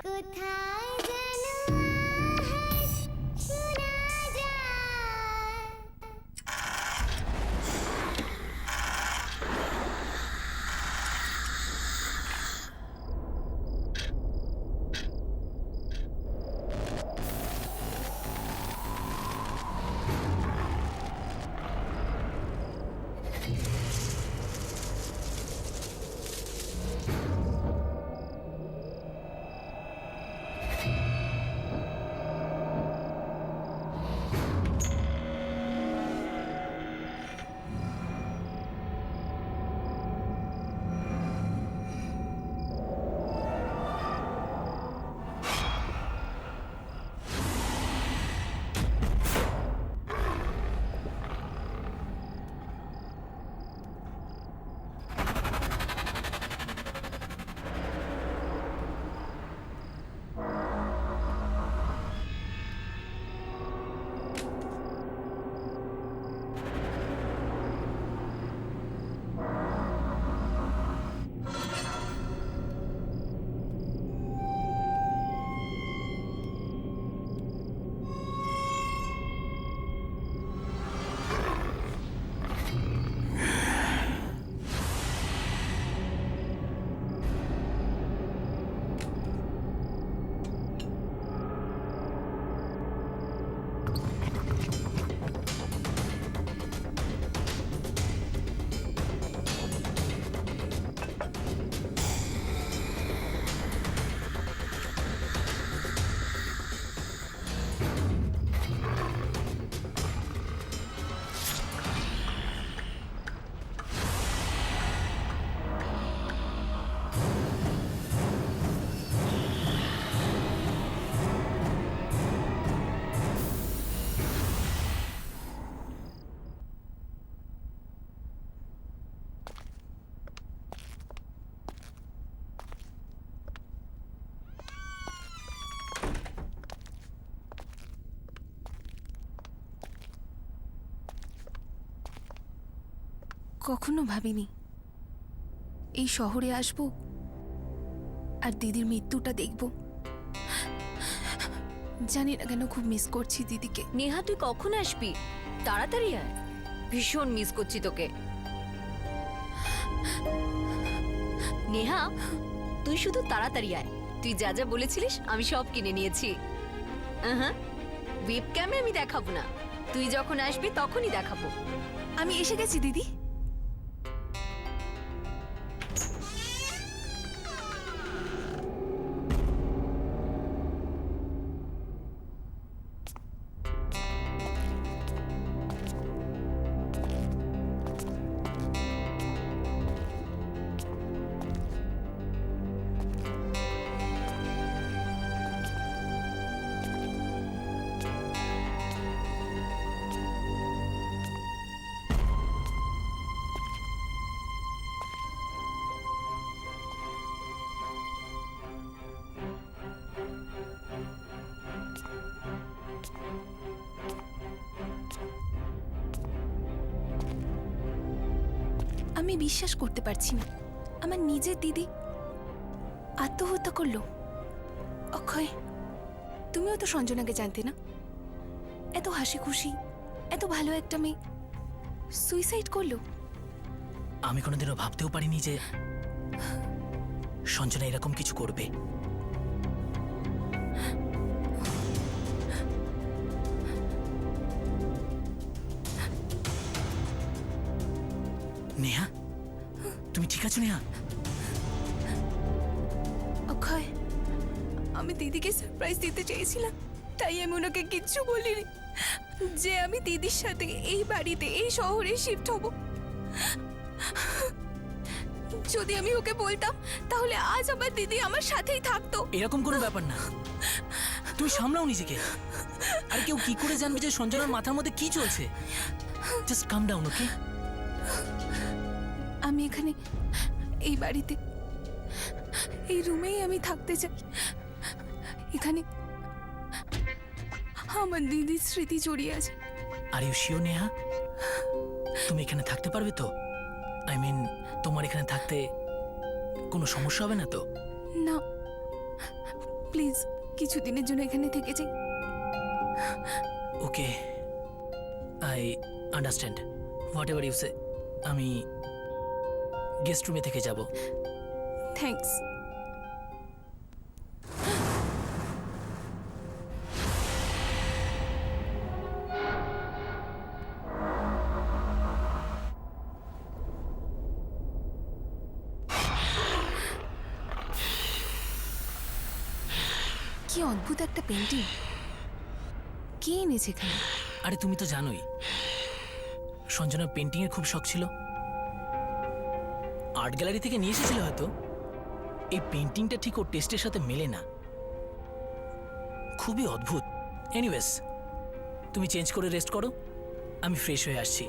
কোথায় যেন আহাস শোনা যায়। কখনো ভাবিনি এই শহরে আসব আর দিদির মৃত্যুটা দেখব। জানি না কেন খুব মিস করছি দিদিকে। নেহা, তুই কখন আসবি? তাড়াতাড়ি আয়, ভীষণ মিস করছি তোকে। নেহা, তুই শুধু তাড়াতাড়ি আয়। তুই যা যা বলেছিলিস আমি সব কিনে নিয়েছি। ওয়েব ক্যামে আমি দেখাবো না, তুই যখন আসবি তখনই দেখাবো। আমি এসে গেছি দিদি। আমি বিশ্বাস করতে পারছি না, আমার নিজের দিদি আত্মহত্যা করলো। অক্ষয়, তুমিও তো সঞ্জনাকে জানতে না? এত হাসি খুশি, এত ভালো একটা মেয়ে সুইসাইড করলো। আমি কোনোদিনও ভাবতেও পারিনি যে সঞ্জনা এরকম কিছু করবে। নেহা, তুমি ঠিক আছো নেহা? অক্ষয়, আমি দিদিকে সারপ্রাইজ দিতে চেয়েছিলাম, তাই আমি ওনাকে কিচ্ছু বলিনি যে আমি দিদির সাথে এই বাড়িতে, এই শহরে শিফট হব। যদি আমি ওকে বলতাম তাহলে আজ আমার দিদি আমার সাথেই থাকতো। এরকম কোনো ব্যাপার না, তুমি সামলাও নিজেকে। আর কেউ কি করে জানবে যে সঞ্জনার মাথার মধ্যে কি চলছে? জাস্ট কাম ডাউন, ওকে? আমি এখানে, এই বাড়িতে, এই রুমেই আমি থাকতে চাই। এখানে আমার দিদির স্মৃতি জড়িয়ে আছে। Are you sure Neha? তুমি এখানে থাকতে পারবে তো? আই মিন, তোমার এখানে থাকতে কোনো সমস্যা হবে না তো? না, প্লিজ কিছুদিনের জন্য এখানে থেকে যাই। Okay, I understand whatever you say. আমি গেস্ট রুমে থেকে যাব। থ্যাঙ্কস। কি অদ্ভুত একটা পেন্টিং, কে এনেছে এখানে? আরে তুমি তো জানোই সঞ্জনার পেন্টিং এর খুব শখ ছিল। আর্ট গ্যালারি থেকে নিয়ে এসেছিল হয়তো। এই পেন্টিংটা ঠিক ওর টেস্টের সাথে মেলে না, খুবই অদ্ভুত। এনিওয়েজ, তুমি চেঞ্জ করে রেস্ট করো, আমি ফ্রেশ হয়ে আসছি।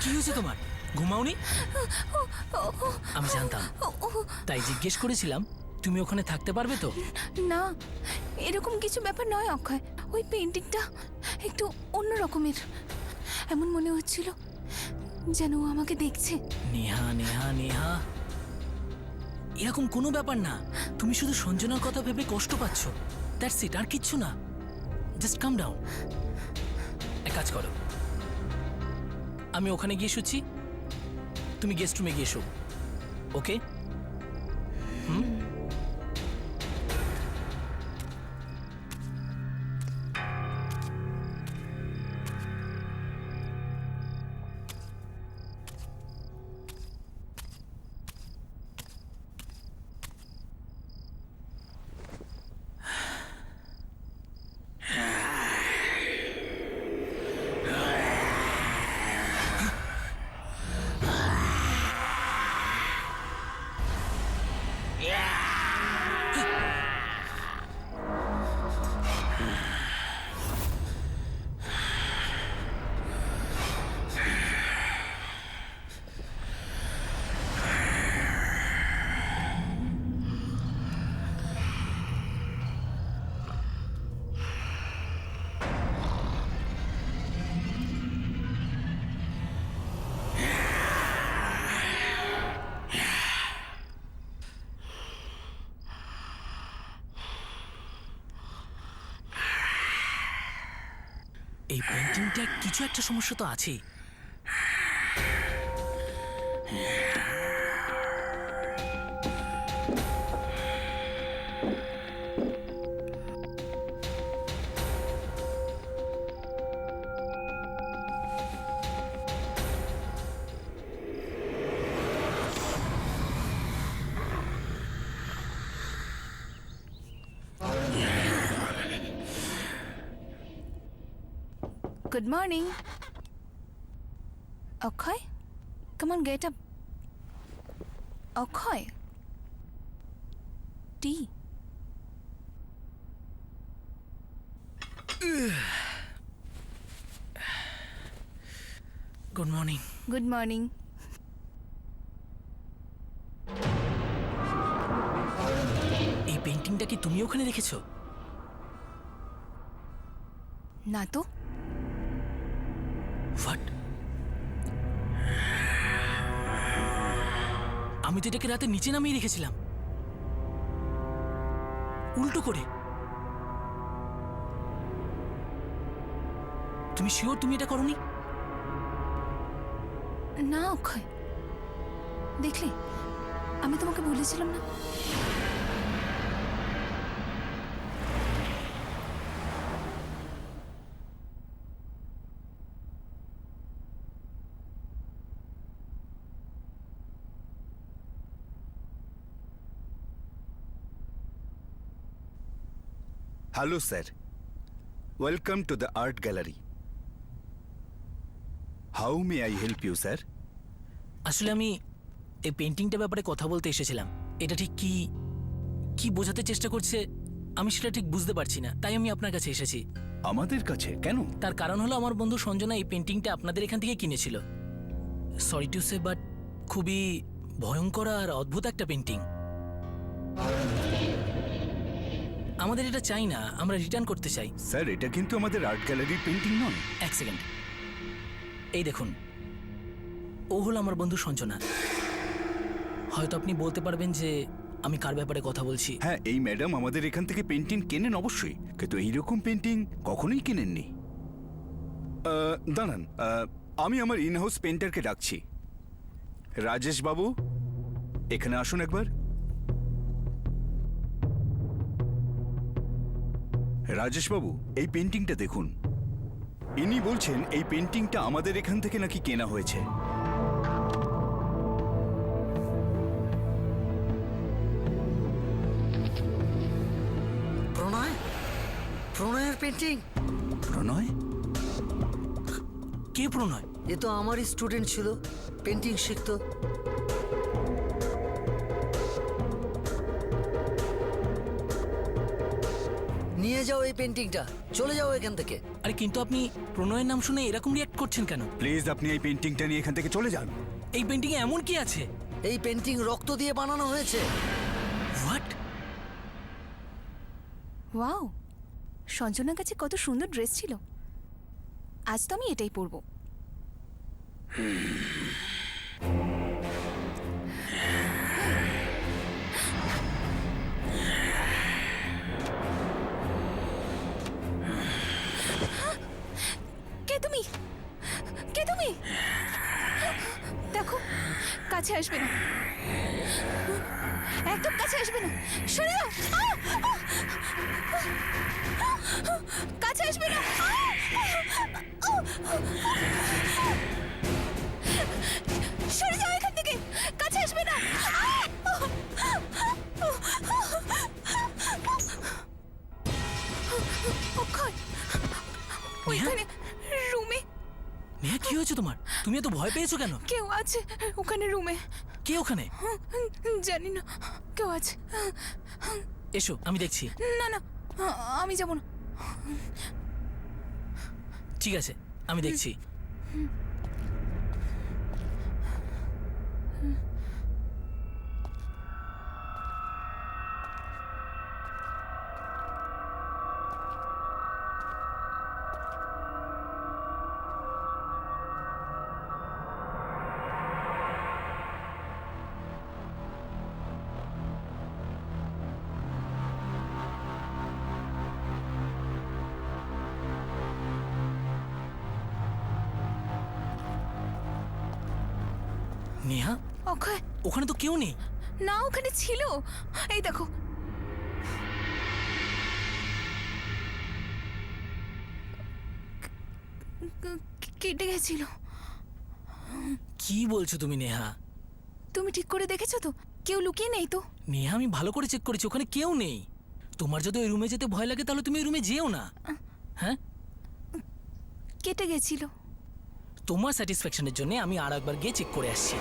কি হয়েছে তোমার? ঘুমাওনি? আমি জানতাম, তাই জিজ্ঞেস করেছিলাম তুমি ওখানে থাকতে পারবে তো। না, এরকম কিছু ব্যাপার নয় অক্ষয়। ওই পেন্টিংটা একটু অন্য রকমের, এমন মনে হচ্ছিল যেন ও আমাকে দেখছে। নেহা নেহা নেহা, এরকম কোনো ব্যাপার না। তুমি শুধু সঞ্জনার কথা ভেবে কষ্ট পাচ্ছ, দ্যাটস ইট, আর কিচ্ছু না। Just calm down. এক কাজ করো, আমি ওখানে গিয়ে শুচ্ছি, তুমি গেস্ট রুমে গিয়ে শো। ওকে? এই পেন্টিংটা কিছু একটা সমস্যা তো আছেই। Good morning. Akshay? Come on, get up. Akshay? Tea. Good morning. Good morning. এই পেন্টিংটা কি তুমি ওখানে রেখেছো? না তো। হোয়াট? আমি তো এটাকে রাতে নিচে নামিয়ে রেখেছিলাম, উল্টো করে। তুমি শিওর তুমি এটা করোনি? না অক্ষয়, দেখলে আমি তোমাকে বলেছিলাম না। Hello, sir. Welcome to the art gallery. How may I help you, sir? আসলে আমি এই পেন্টিংটার ব্যাপারে কথা বলতে এসেছিলাম। এটা ঠিক কি কি বোঝাতে চেষ্টা করছে আমি সেটা ঠিক বুঝতে পারছি না, তাই আমি আপনার কাছে এসেছি। আমাদের কাছে কেন? তার কারণ হলো আমার বন্ধু সঞ্জনা এই পেন্টিংটা আপনাদের এখান থেকে কিনেছিল। সরি টু সে, বাট খুবই ভয়ঙ্কর আর অদ্ভুত একটা পেন্টিং। আমাদের এটা চাই না, আমরা রিটার্ন করতে চাই। স্যার, এটা কিন্তু আমাদের আর্ট গ্যালারির পেন্টিং নয়। এক সেকেন্ড, এই দেখুন, ও হলো আমার বন্ধু সঞ্জনা। হয়তো আপনি বলতে পারবেন যে আমি কার ব্যাপারে কথা বলছি। হ্যাঁ, এই ম্যাডাম আমাদের এখান থেকে পেন্টিং কেনেন অবশ্যই, কিন্তু এইরকম পেন্টিং কখনোই কেনেননি। দাঁড়ান, আমি আমার ইনহাউস পেন্টারকে ডাকছি। রাজেশ বাবু, এখানে আসুন একবার। রাজেশ বাবু, এই পেন্টিংটা দেখুন। ইনি বলছেন এই পেন্টিংটা আমাদের এখান থেকে নাকি কেনা হয়েছে। প্রণয়ের পেন্টিং। প্রণয়? কে প্রণয়? এ তো আমারই স্টুডেন্ট ছিল, পেন্টিং শিখতো। নিয়ে যাও এই পেন্টিংটা, চলে যাও এখান থেকে। আরে কিন্তু আপনি প্রণয়ের নাম শুনে এরকম রিয়াক্ট করছেন কেন? প্লিজ আপনি এই পেন্টিংটা নিয়ে এখান থেকে চলে যান। এই পেন্টিং এ এমন কি আছে? এই পেন্টিং রক্ত দিয়ে বানানো হয়েছে। হোয়াট? ওয়াও, সঞ্জনার কাছে কত সুন্দর ড্রেস ছিল। আজ তো আমি এটাই পরবো। কে তুমি? কে তুমি? দেখো, কাছে আসবে না, একদম কাছে আসবে না। সরে যাও, কাছে আসবে না। সরে যাও এখান থেকে, কাছে আসবে না। অক্ষয়, ওইখানে রুমে নেহা, কি হয়েছে তোমার? তুমি এত ভয় পেয়েছো কেন? কেউ আছে ওখানে রুমে। কে ওখানে? জানি না, কেউ আছে। এসো, আমি দেখছি। না না, আমি যাব না। ঠিক আছে, আমি দেখছি। নেহা, অক্ষয়, ওখানে তো কেউ নেই। না ওখানে ছিল, এই দেখো। কেটে গেছিল। কি বলছো তুমি নেহা? তুমি ঠিক করে দেখেছো তো? কেউ লুকিয়ে নেই তো? নেহা, আমি ভালো করে চেক করেছি, ওখানে কেউ নেই। তোমার যদি ওই রুমে যেতে ভয় লাগে তাহলে তুমি ওই রুমে যেও না। হ্যাঁ, কেটে গেছিল। তোমার স্যাটিসফ্যাকশনের জন্য আমি আর একবার গিয়ে চেক করে আসছি।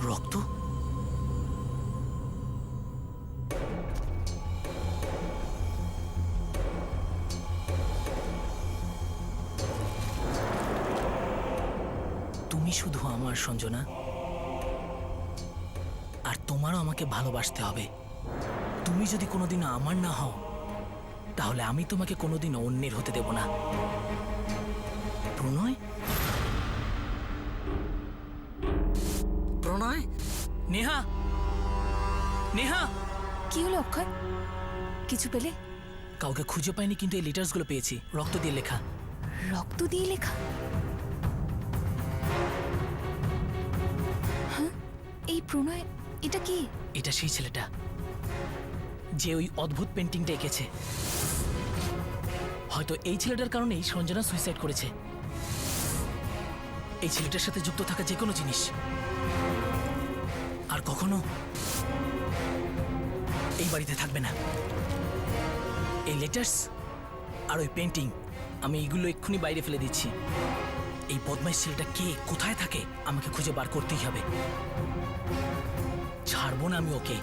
রক্ত? শুধু আমার সঞ্জনা, আর তোমারও আমাকে ভালোবাসতে হবে। তুমি যদি কোনোদিন আমার না হও, তাহলে আমি তোমাকে কোনোদিন অন্যের হতে দেব না। প্রণয়, প্রণয়, নেহা, নেহা। কি হলো অক্ষয়? কিছু পেলে? কাউকে খুঁজে পাইনি, কিন্তু এই লেটার্সগুলো পেয়েছি, রক্ত দিয়ে লেখা। রক্ত দিয়ে লেখা? হ্যাঁ, এই প্রণয়, এটা কি? এটা সেই ছেলেটা যে ওই অদ্ভুত পেন্টিংটা এঁকেছে। হয়তো এই ছেলেটার কারণেই সঞ্জনা সুইসাইড করেছে। এই ছেলেটার সাথে যুক্ত থাকা যে কোনো জিনিস আর কখনো এই বাড়িতে থাকবে না। এই লেটার্স আর ওই পেন্টিং, আমি এগুলো এক্ষুনি বাইরে ফেলে দিচ্ছি। এই বদমাইশ ছেলেটা কে, কোথায় থাকে, আমাকে খুঁজে বার করতেই হবে। ছাড়বো না আমি ওকে।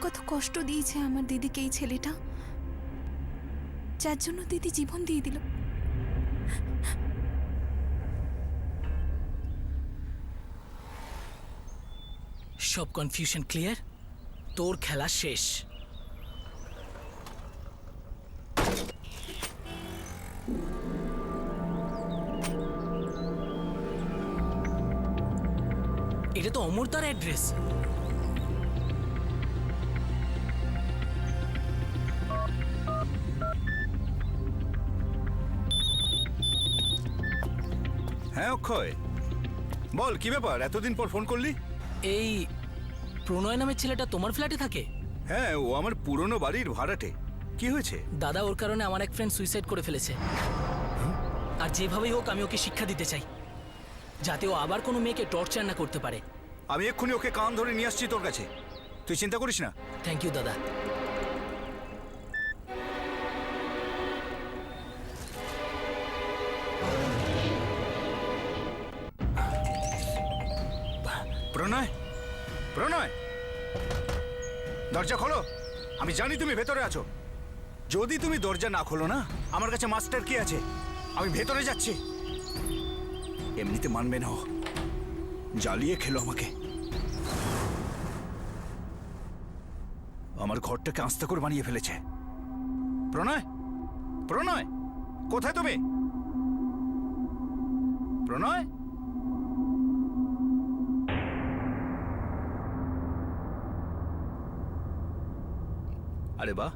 কত কষ্ট দিয়েছে আমার দিদিকে এই ছেলেটা, যার জন্য দিদি জীবন দিয়ে দিল। সব কনফিউশন ক্লিয়ার, তোর খেলা শেষ। এটা তো অমরতার অ্যাড্রেস। হ্যাঁ অক্ষয়, বল কি ব্যাপার, এতদিন পর ফোন করলি? এই প্রণয় নামের ছেলেটা তোমার ফ্ল্যাটে থাকে? হ্যাঁ, ও আমার পুরনো বাড়ির ভাড়াটে। কি হয়েছে? দাদা, ওর কারণে আমার এক ফ্রেন্ড সুইসাইড করে ফেলেছে। আর যেভাবেই হোক আমি ওকে শিক্ষা দিতে চাই, যাতে ও আবার কোনো মেয়েকে টর্চার না করতে পারে। আমি এক্ষুনি ওকে কান ধরে নিয়ে আসছি তোর কাছে, তুই চিন্তা করিস না। থ্যাংক ইউ দাদা। প্রণয়, প্রণয়, দরজা খোলো। আমি জানি তুমি ভেতরে আছো। যদি তুমি দরজা না খোলো না, আমার কাছে মাস্টার কি আছে, আমি ভেতরে যাচ্ছি। এমনিতে মানবে না ও, জ্বালিয়ে খেলো আমাকে। আমার ঘরটাকে আস্তে করে বানিয়ে ফেলেছে। প্রণয়, প্রণয়, কোথায় তুমি? প্রণয়, আরে বাহ,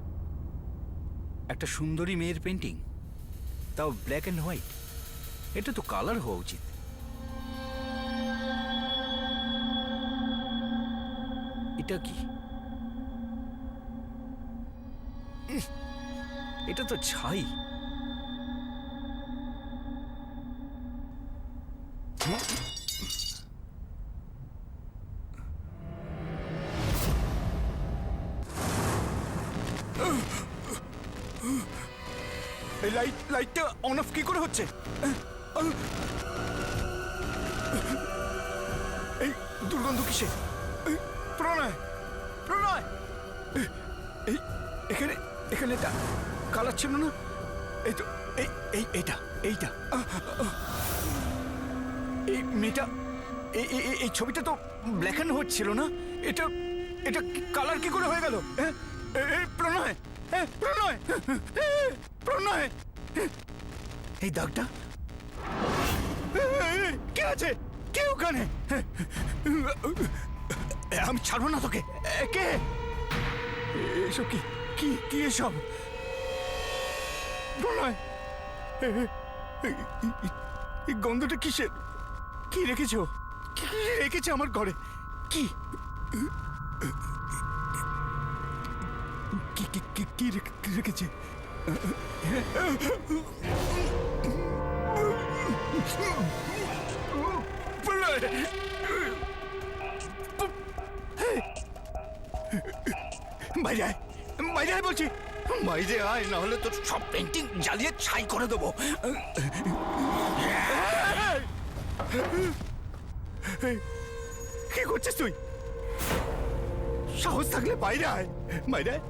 একটা সুন্দরী মেয়ের পেন্টিং, তাও ব্ল্যাক অ্যান্ড হোয়াইট। এটা তো কালার হওয়া উচিত। এটা কি? এটা তো ছাই। এই লাইটটা অন অফ কি করে হচ্ছে? এই দুর্গন্ধ কিসে? প্রণয়, প্রণয়, এই এখানে এখানে এটা কালার ছিল না। এই তো এইটা এই মেয়েটা, এই ছবিটা তো ব্ল্যাক অ্যান্ড হোয়াইট ছিল না। এটা এটা কালার কি করে হয়ে গেল? প্রণয়, প্রণয়, প্রণয়, এই দাগটা কে আছে? কে ওখানে? আমি ছাড়বো না তোকে। কে এসব? কি কি কি এসব? প্রণয়, এই গন্ধটা কিসের? কি রেখেছো? কি রেখেছে আমার ঘরে? কি কি কি কি রেখেছে? বাইরে আয়, বাইরে আয় বলছি, বাইরে আয়, না হলে তোর সব পেন্টিং জ্বালিয়ে ছাই করে দেবো। কি করছিস তুই? সাহস থাকলে বাইরে আয়, বাইরে আয়।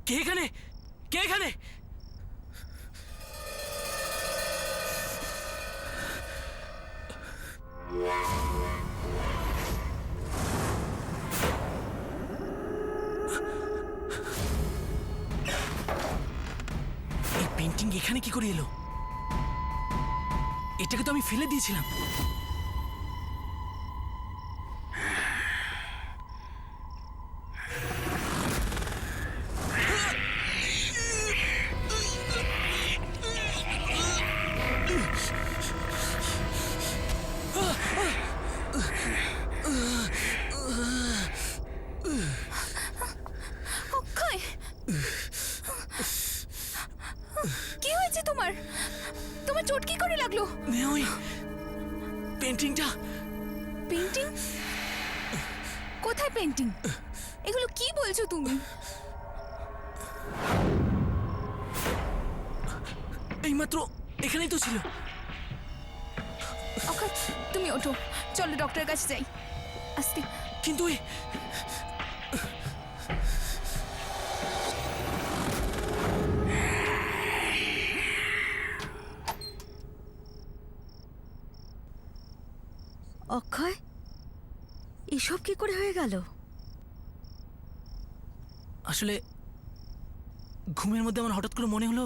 কে এখানে? কে এখানে? এই পেন্টিং এখানে কি করে এলো? এটাকে তো আমি ফেলে দিয়েছিলাম। অক্ষয়, কি হয়েছে তোমার? তোমার চোট কি করে লাগলো? ওই পেন্টিংটা। পেন্টিং? কোথায় পেন্টিং? এগুলো কি বলছো তুমি? এইমাত্র এখানেই তো ছিল। অক্ষয়, তুমি ওঠো, চলো ডক্টরের কাছে যাই। আস্তে। কিন্তু অক্ষয়, এসব কি করে হয়ে গেল? আসলে ঘুমের মধ্যে আমার হঠাৎ করে মনে হলো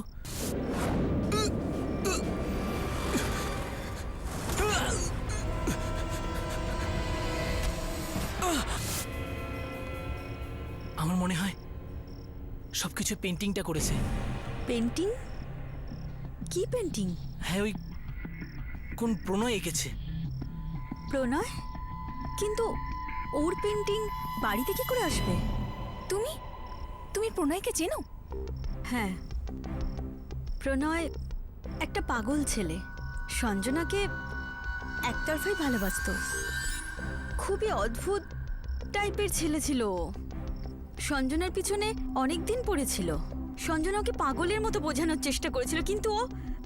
আমার মনে হয় সবকিছু পেন্টিংটা করেছে। পেন্টিং? কি পেন্টিং? হ্যাঁ, ওই কোন প্রণয় এঁকেছে। প্রণয়? কিন্তু ওর পেন্টিং বাড়িতে কি করে আসবে? তুমি তুমি প্রণয়কে চেনো? হ্যাঁ, প্রণয় একটা পাগল ছেলে। সঞ্জনাকে একতরফাই ভালোবাসতো। খুবই অদ্ভুত টাইপের ছেলে ছিল ও। সঞ্জনার পিছনে অনেক দিন পড়েছিল। সঞ্জনা ওকে পাগলের মতো বোঝানোর চেষ্টা করেছিল, কিন্তু ও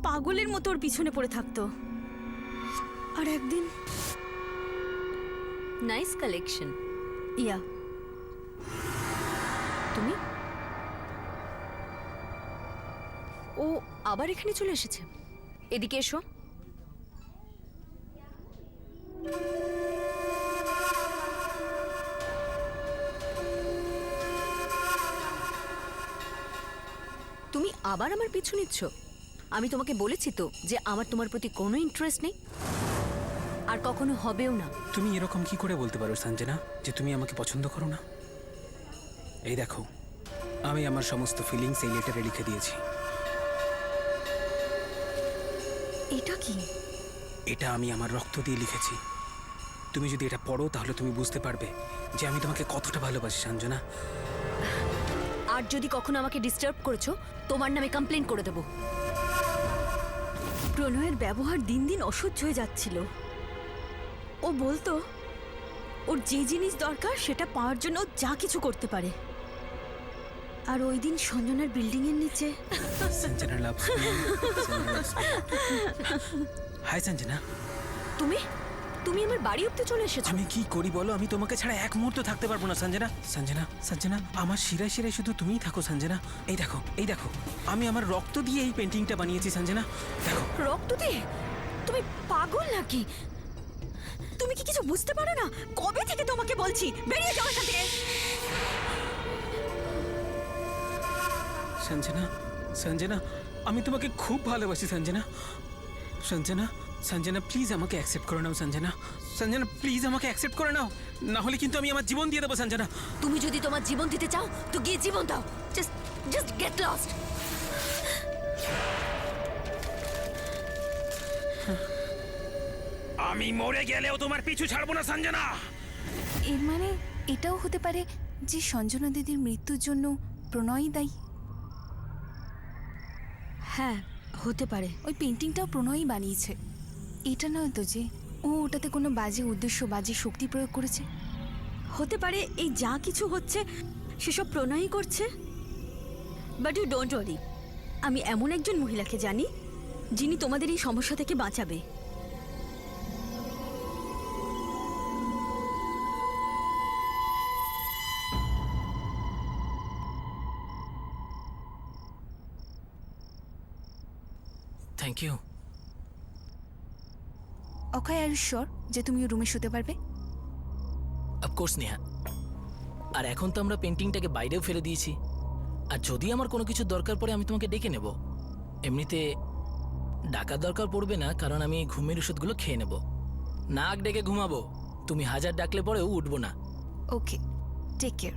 পাগলের মতো ওর পিছনে পড়ে থাকতো। আর একদিন নাইস কালেকশন। ইয়া, তুমি? ও আবার এখানে চলে এসেছে। এদিকে এসো। তুমি আবার আমার পিছু নিচ্ছ? আমি তোমাকে বলেছি তো যে আমার তোমার প্রতি কোনো ইন্টারেস্ট নেই, আর কখনো হবেও না। তুমি এরকম কি করে বলতে পারো সঞ্জনা যে তুমি আমাকে পছন্দ করো না? এই দেখো, আমি আমার সমস্ত ফিলিংস এই লেটারে লিখে দিয়েছি। এটা কি? এটা আমি আমার রক্ত দিয়ে লিখেছি। তুমি যদি এটা পড়ো তাহলে তুমি বুঝতে পারবে যে আমি তোমাকে কতটা ভালোবাসি সঞ্জনা। আর যদি কখনো আমাকে ডিস্টার্ব করেছো, তোমার নামে কমপ্লেন করে দেবো। প্রণয়ের ব্যবহার দিন দিন অসহ্য হয়ে যাচ্ছিল। ও বলতো ওর যে জিনিস দরকার সেটা পাওয়ার জন্য ও যা কিছু করতে পারে। আর ওই দিন সঞ্জনার বিল্ডিং এর নিচে সঞ্জনা লাভ। হাই সঞ্জনা। তুমি তুমি আমার বাড়ি অব্দি চলে এসেছো। আমি কি করি বলো, আমি তোমাকে ছাড়া এক মুহূর্ত থাকতে পারবো না সঞ্জনা। সঞ্জনা, সঞ্জনা, আমার শিরায় শিরায় শুধু তুমিই থাকো সঞ্জনা। এই দেখো, এই দেখো, আমি আমার রক্ত দিয়ে এই পেন্টিংটা বানিয়েছি সঞ্জনা। দেখো। রক্ত দিয়ে? তুমি পাগল নাকি? তুমি কি কিছু বুঝতে পারো না? কবে থেকে তোমাকে বলছি বেরিয়ে যাও এখান থেকে। সঞ্জনা, সঞ্জনা, আমি তোমাকে খুব ভালোবাসি সঞ্জনা। সঞ্জনা, সঞ্জনা প্লিজ আমাকে অ্যাকসেপ্ট করে নাও সঞ্জনা। সঞ্জনা প্লিজ আমাকে অ্যাকসেপ্ট করে নাও, না হলে কিন্তু আমি আমার জীবন দিয়ে দেবো সঞ্জনা। তুমি যদি তোমার জীবন দিতে চাও তো গিয়ে জীবন দাও। Just get lost. আমি মরে গেলেও তোমার পিছু ছাড়বো না সঞ্জনা। এর মানে এটাও হতে পারে যে সঞ্জনা দিদির মৃত্যুর জন্য প্রণয়ই দায়ী। হ্যাঁ, হতে পারে। ওই পেন্টিংটাও প্রণয়ই বানিয়েছে। এটা নয় তো যে ও ওটাতে কোনো বাজে উদ্দেশ্য, বাজে শক্তি প্রয়োগ করেছে। হতে পারে এই যা কিছু হচ্ছে সেসব প্রণয়ই করছে। বাট ইউ ডোন্ট ওয়ারি, আমি এমন একজন মহিলাকে জানি যিনি তোমাদের এই সমস্যা থেকে বাঁচাবে। Thank you. অক্ষয়, আর শিওর যে তুমি রুমে শুতে পারবে? অফকোর্স নেহা। আর এখন তো আমরা পেন্টিংটাকে বাইরেও ফেলে দিয়েছি। আর যদি আমার কোনো কিছু দরকার পড়ে আমি তোমাকে ডেকে নেব। এমনিতে ডাকার দরকার পড়বে না, কারণ আমি ঘুমের ওষুধগুলো খেয়ে নেব। নাক ডেকে ঘুমাবো, তুমি হাজার ডাকলে পরেও উঠবো না। Okay, take care.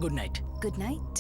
Good night. Good night.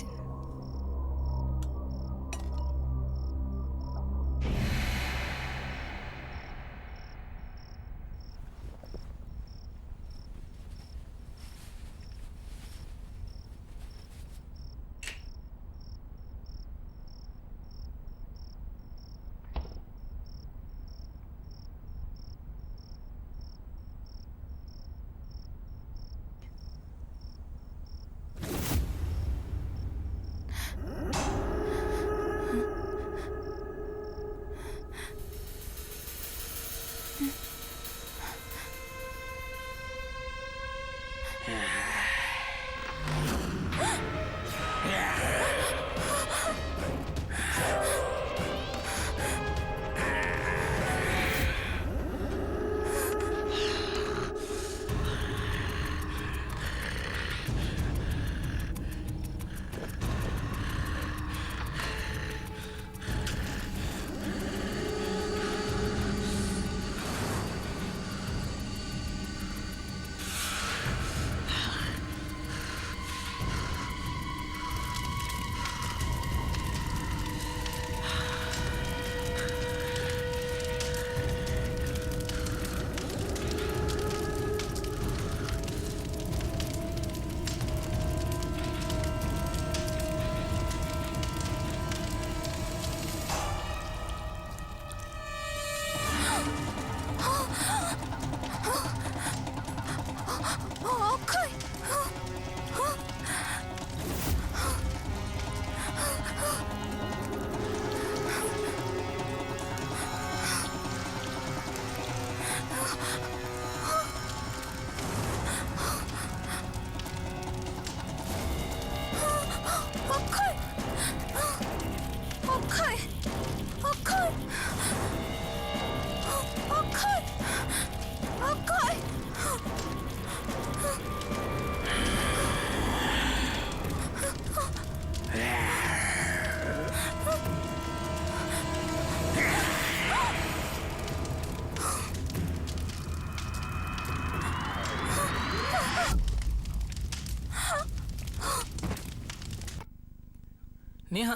Neha,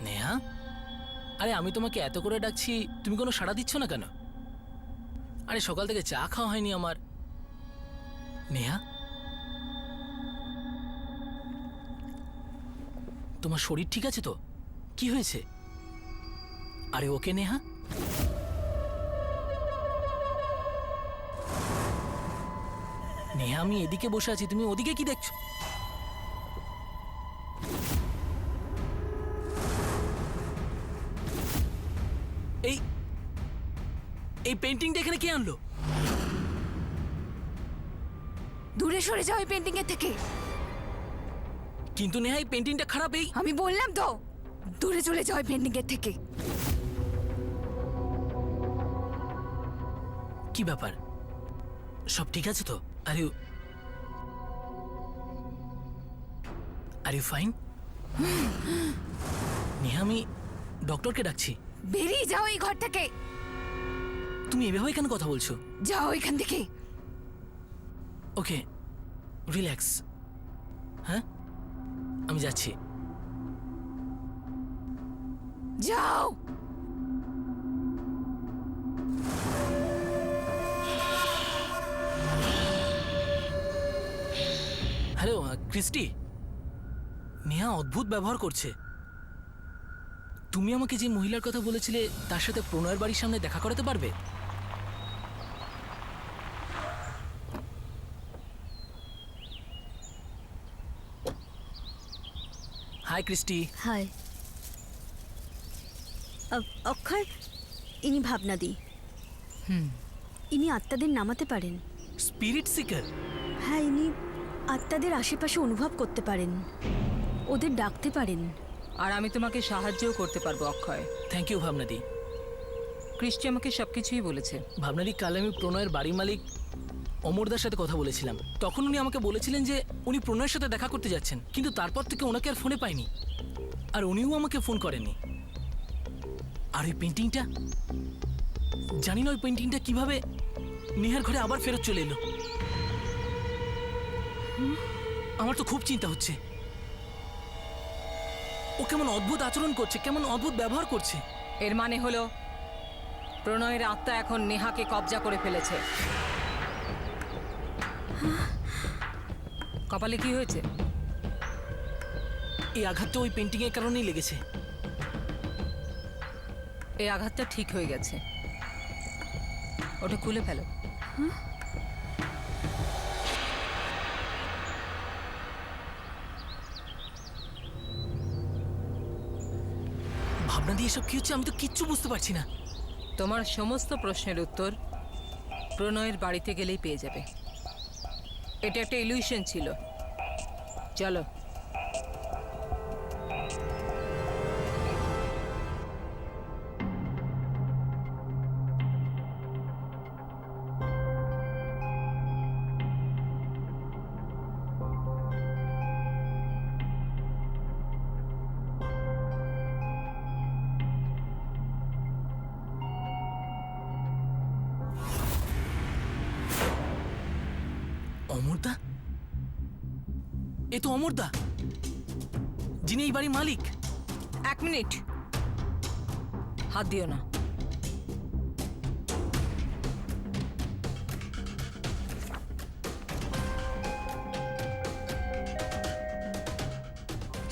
Neha, আরে আমি তোমাকে এত করে ডাকছি, তুমি কোনো সাড়া দিচ্ছ না কেন? আরে সকাল থেকে চা খাওয়া হয়নি আমার। নেহা, তোমার শরীর ঠিক আছে তো? কি হয়েছে? আরে ওকে নেহা? নেহা, আমি এদিকে বসে আছি, তুমি ওদিকে কি দেখছো? এই পেন্টিংটা এখানে কে আনলো? দূরে সরে যাও এই পেন্টিং এর থেকে। কিন্তু নেহা এই পেন্টিংটা খারাপ। এই আমি বললাম তো দূরে চলে যাও এই পেন্টিং এর থেকে। কি ব্যাপার, সব ঠিক আছে তো? Are you fine? নেহা, আমি ডক্টরকে ডাকছি। বেরিয়ে যাও এই ঘর থেকে। তুমি এভাবে কেন কথা বলছো? যাও এখান থেকে। ওকে, রিল্যাক্স। হ্যাঁ, আমি যাচ্ছি। যাও। হ্যালো ক্রিস্টি, নেহা অদ্ভুত ব্যবহার করছে। তুমি আমাকে যে মহিলার কথা বলেছিলে তার সাথে প্রণয়ের বাড়ির সামনে দেখা করাতে পারবে? High Christie. হাই। অক্ষয়, ইনি ভাবনাদি। ইনি আত্মাদের নামাতে পারেন। Spirit seeker? হ্যাঁ, ইনি আত্মাদের আশেপাশে অনুভব করতে পারেন, ওদের ডাকতে পারেন। আর আমি তোমাকে সাহায্যও করতে পারবো অক্ষয়। Thank you ভাবনাদি। কৃষ্টি আমাকে সবকিছুই বলেছে। ভাবনাদি, কাল আমি প্রণয়ের বাড়ির মালিক অমরদার সাথে কথা বলেছিলাম। তখন উনি আমাকে বলেছিলেন যে উনি প্রণয়ের সাথে দেখা করতে যাচ্ছেন, কিন্তু তারপর থেকে ওনাকে আর ফোনে পাইনি, আর উনিও আমাকে ফোন করেননি। আর ওই পেন্টিংটা, জানি না ওই পেন্টিংটা কিভাবে নেহার ঘরে আবার ফেরত চলে এলো। আমার তো খুব চিন্তা হচ্ছে। ও কেমন অদ্ভুত আচরণ করছে, কেমন অদ্ভুত ব্যবহার করছে। এর মানে হলো প্রণয়ের আত্মা এখন নেহাকে কবজা করে ফেলেছে। কপালে কি হয়েছে? এই আঘাতটা ওই পেন্টিং এর কারণেই লেগেছে। এই আঘাতটা ঠিক হয়ে গেছে, ওটা খুলে ফেলো। ভাবনা দিয়ে এসব কি হচ্ছে, আমি তো কিচ্ছু বুঝতে পারছি না। তোমার সমস্ত প্রশ্নের উত্তর প্রণয়ের বাড়িতে গেলেই পেয়ে যাবে। এটা একটা ইলিউশন ছিল। চলো। অমরদা? এ তো অমরদা, যিনি এই বাড়ির মালিক। এক মিনিট, হাত দিও না।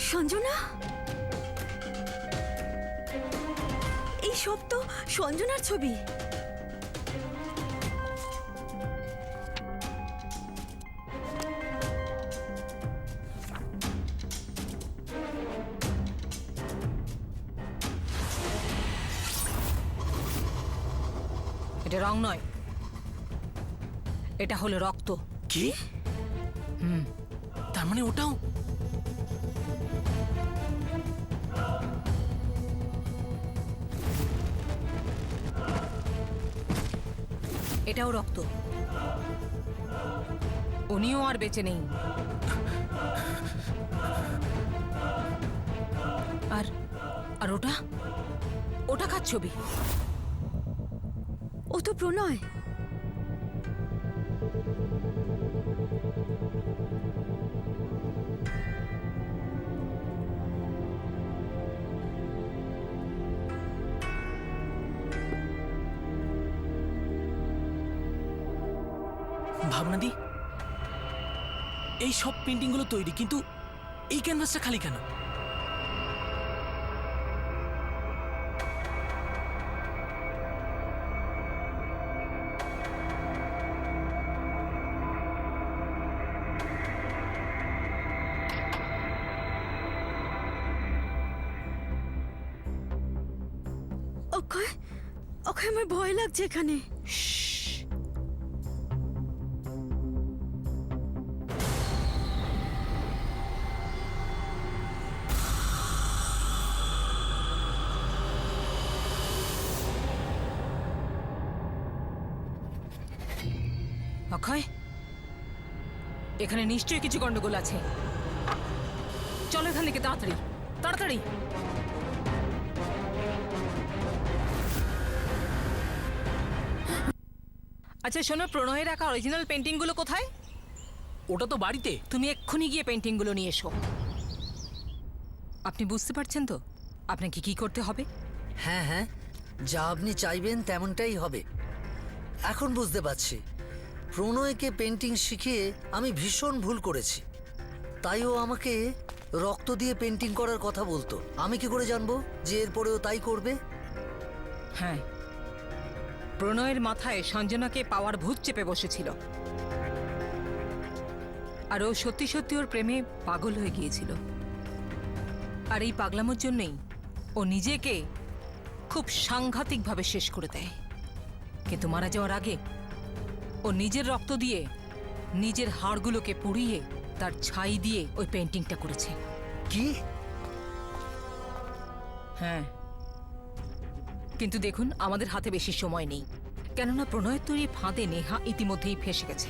সঞ্জনা, এই সব তো সঞ্জনার ছবি। এটা রং নয়, এটা হলো রক্ত। কি? তার মানে ওটাও? এটাও রক্ত। উনিও আর বেঁচে নেই। আর আর ওটা ওটা কার ছবি? ও তো প্রণয়। ভাবনাদি, এই সব পেন্টিংগুলো তৈরি, কিন্তু এই ক্যানভাসটা খালি কেন? অক্ষয়, অক্ষয়, আমার ভয় লাগছে এখানে। অক্ষয়, এখানে নিশ্চয়ই কিছু গন্ডগোল আছে। চলো এখান থেকে তাড়াতাড়ি, তাড়াতাড়ি। আচ্ছা শোনো, প্রণয়ের আঁকা অরিজিনাল পেন্টিংগুলো কোথায়? ওটা তো বাড়িতে। তুমি এক্ষুনি গিয়ে পেন্টিংগুলো নিয়ে এসো। আপনি বুঝতে পারছেন তো আপনাকে কি করতে হবে? হ্যাঁ হ্যাঁ, যা আপনি চাইবেন তেমনটাই হবে। এখন বুঝতে পারছি প্রণয়কে পেন্টিং শিখিয়ে আমি ভীষণ ভুল করেছি। তাই ও আমাকে রক্ত দিয়ে পেন্টিং করার কথা বলতো। আমি কি করে জানবো যে এরপরেও তাই করবে? হ্যাঁ, প্রণয়ের মাথায় সঞ্জনাকে পাওয়ার ভূত চেপে বসেছিল, আর ও সত্যি সত্যি ওর প্রেমে পাগল হয়ে গিয়েছিল। আর এই পাগলামোর জন্যই ও নিজেকে খুব সাংঘাতিকভাবে শেষ করে দেয়। কিন্তু মারা যাওয়ার আগে ও নিজের রক্ত দিয়ে নিজের হাড়গুলোকে পুড়িয়ে তার ছাই দিয়ে ওই পেন্টিংটা করেছে। কি? হ্যাঁ, কিন্তু দেখুন আমাদের হাতে বেশি সময় নেই, কেননা প্রণয়ের তৈরি ফাঁদে নেহা ইতিমধ্যেই ফেঁসে গেছে।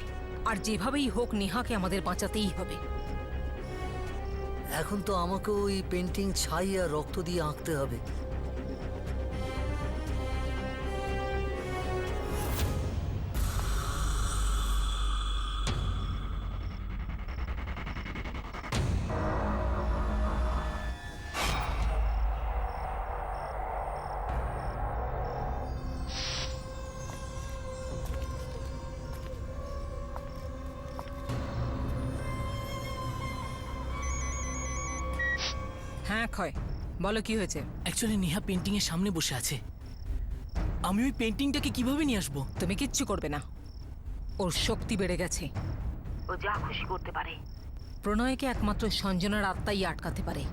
আর যেভাবেই হোক নেহাকে আমাদের বাঁচাতেই হবে। এখন তো আমাকে ওই পেন্টিং ছাই আর রক্ত দিয়ে আঁকতে হবে। হ্যাঁ ক্ষয়, বলো কি হয়েছে? অ্যাকচুয়ালি নেহা পেন্টিং এর সামনে বসে আছে। আমি ওই পেন্টিংটাকে কিভাবে নিয়ে আসবো? তুমি কিচ্ছু করবে না, ওর শক্তি বেড়ে গেছে, ও যা খুশি করতে পারে। প্রণয়কে একমাত্র সঞ্জনার আত্মাই আটকাতে পারে।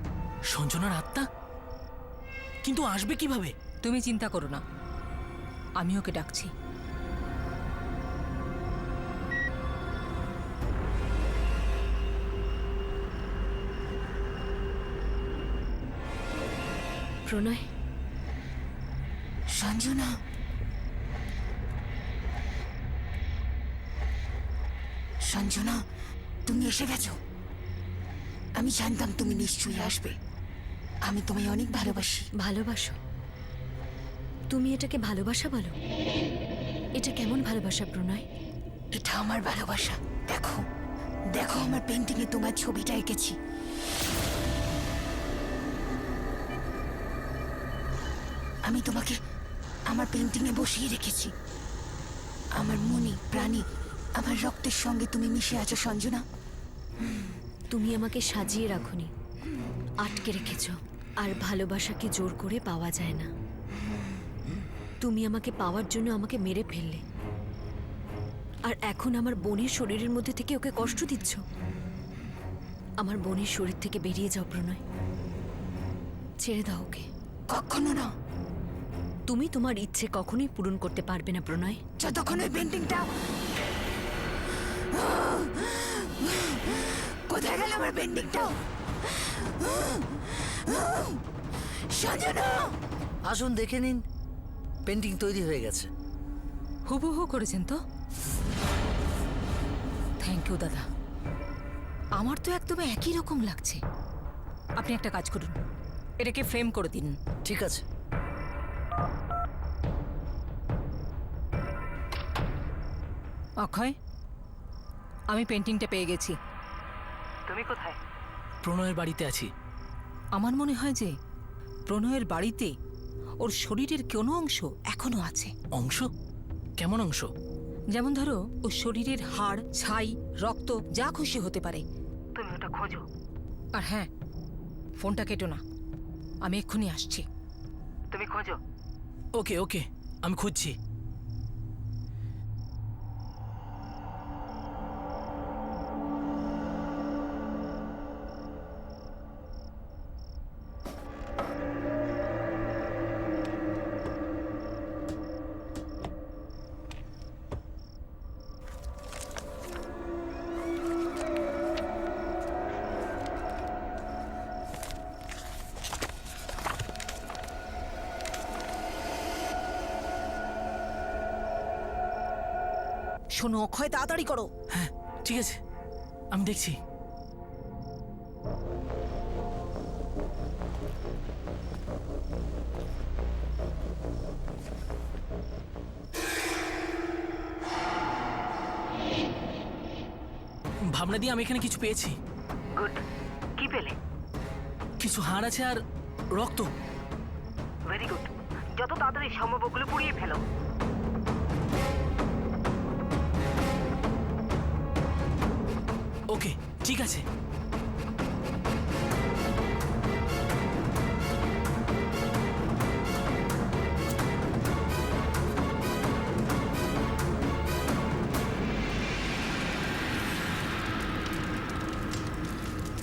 সঞ্জনার আত্মা? কিন্তু আসবে কিভাবে? তুমি চিন্তা করো না, আমি ওকে ডাকছি। প্রণয়, সঞ্জনা, সঞ্জনা, তুমি এসে গেছো। আমি জানতাম তুমি নিশ্চয়ই আসবে। আমি তোমায় অনেক ভালোবাসি। ভালোবাসো? তুমি এটাকে ভালোবাসা বলো? এটা কেমন ভালোবাসা প্রণয়? এটা আমার ভালোবাসা। দেখো, দেখো আমার পেন্টিংয়ে তোমার ছবিটা এঁকেছি। আমি তোমাকে আমার পেন্টিংয়ে বসিয়ে রেখেছি। আমার মনে প্রাণে আমার রক্তের সঙ্গে তুমি মিশে আছো সঞ্জনা। তুমি আমাকে সাজিয়ে রাখোনি, আটকে রেখেছ। আর ভালোবাসাকে জোর করে পাওয়া যায় না। তুমি আমাকে পাওয়ার জন্য আমাকে মেরে ফেললে, আর এখন আমার বোনের শরীরের মধ্যে থেকে ওকে কষ্ট দিচ্ছ। আমার বোনের শরীর থেকে বেরিয়ে যাও প্রণয়, ছেড়ে দাও ওকে। কখনো না। তুমি তোমার ইচ্ছে কখনোই পূরণ করতে পারবে না প্রণয়। যতক্ষণ ওই পেন্টিংটা, কোথায় গেল আমার পেন্টিংটা? সঞ্জনা, আসুন দেখে নিন, পেন্টিং তৈরি হয়ে গেছে। হুবহু করেছেন তো? থ্যাংক ইউ দাদা, আমার তো একদম একই রকম লাগছে। আপনি একটা কাজ করুন, এটাকে ফ্রেম করে দিন। ঠিক আছে। অক্ষয়, আমি পেন্টিংটা পেয়ে গেছি। তুমি কোথায়? প্রণয়ের বাড়িতে আছি। আমার মনে হয় যে প্রণয়ের বাড়িতে ওর শরীরের কোনো অংশ এখনো আছে। অংশ? কেমন অংশ? যেমন ধরো ওর শরীরের হাড়, ছাই, রক্ত যা খুশি হতে পারে। তুমি ওটা খোঁজো। আর হ্যাঁ, ফোনটা কেটো না, আমি এক্ষুনি আসছি। তুমি খোঁজো। ওকে ওকে, আমি খুঁজছি। শোনো অক্ষয়, তাড়াতাড়ি করো। হ্যাঁ ঠিক আছে, আমি দেখছি। ভাবনা দিয়ে আমি এখানে কিছু পেয়েছি। গুড, কি পেলে? কিছু হাড় আছে আর রক্ত। ভেরি গুড, যত তাড়াতাড়ি সম্ভব ওগুলো পুড়িয়ে ফেলো। ওকে ঠিক আছে।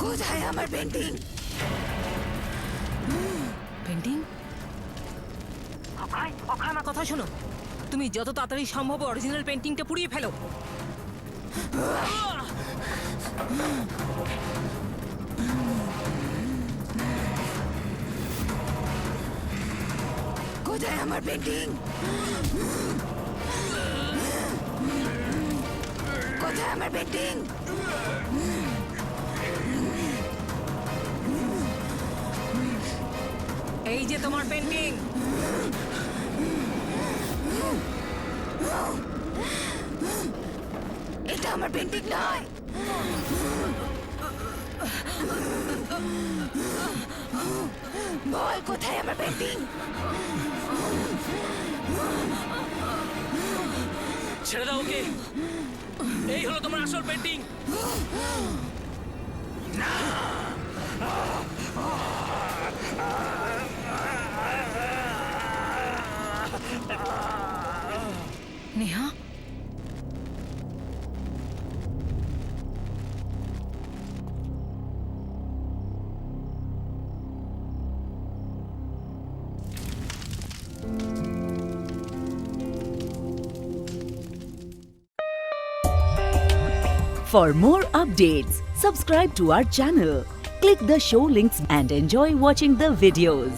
কোথায় আমার পেন্টিং? পেন্টিং? অক্ষয়, অক্ষয় আমার কথা শোনো, তুমি যত তাড়াতাড়ি সম্ভব অরিজিনাল পেন্টিংটা পুড়িয়ে ফেলো। কোথায় আমার পেন্টিং? কোথায় আমার পেন্টিং? এই যে তোমার পেন্টিং। এটা আমার পেন্টিং নয়। বল কোথায় আমার পেন্টিং? ছেড়ে দাও ওকে। এই হলো তোমার আসল painting. Neha, For more updates, subscribe to our channel, click the show links and enjoy watching the videos.